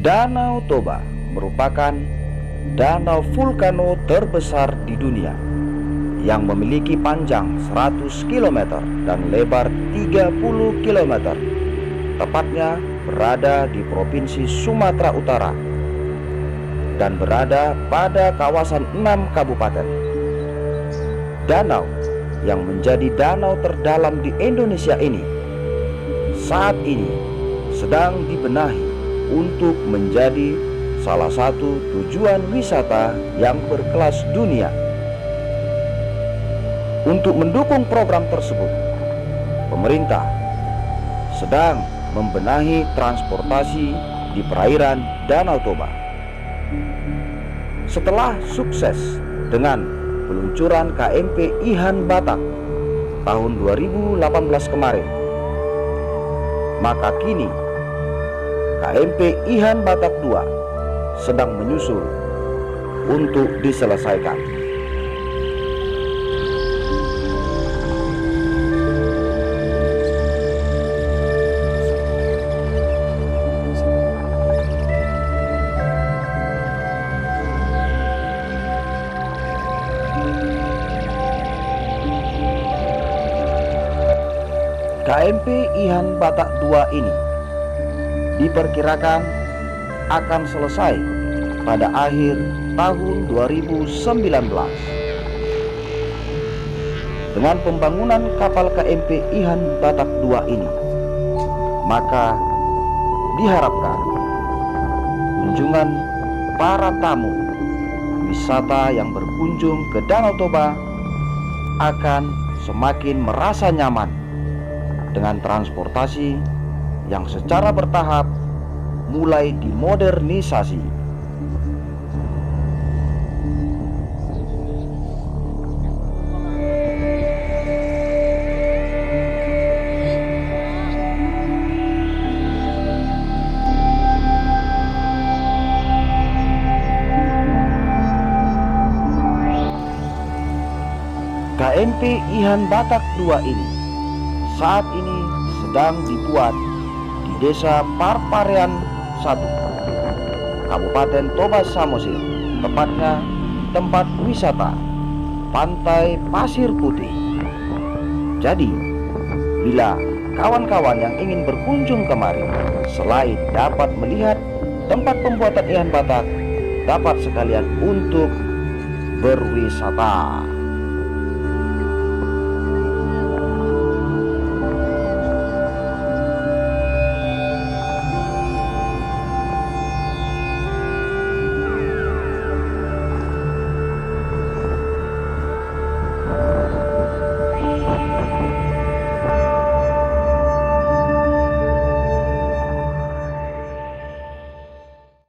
Danau Toba merupakan danau vulkano terbesar di dunia yang memiliki panjang 100 km dan lebar 30 km. Tepatnya berada di Provinsi Sumatera Utara dan berada pada kawasan 6 kabupaten. Danau yang menjadi danau terdalam di Indonesia ini saat ini sedang dibenahi untuk menjadi salah satu tujuan wisata yang berkelas dunia. Untuk mendukung program tersebut, pemerintah sedang membenahi transportasi di perairan Danau Toba. Setelah sukses dengan peluncuran KMP Ihan Batak tahun 2018 kemarin, maka kini KMP Ihan Batak II sedang menyusul untuk diselesaikan. KMP Ihan Batak II ini diperkirakan akan selesai pada akhir tahun 2019. Dengan pembangunan kapal KMP Ihan Batak II ini, maka diharapkan kunjungan para tamu wisata yang berkunjung ke Danau Toba akan semakin merasa nyaman dengan transportasi yang secara bertahap mulai dimodernisasi. KMP Ihan Batak II ini saat ini sedang dibuat di Desa Parparean 1, Kabupaten Toba Samosir, tepatnya tempat wisata Pantai Pasir Putih. Jadi, bila kawan-kawan yang ingin berkunjung kemari, selain dapat melihat tempat pembuatan Ihan Batak, dapat sekalian untuk berwisata.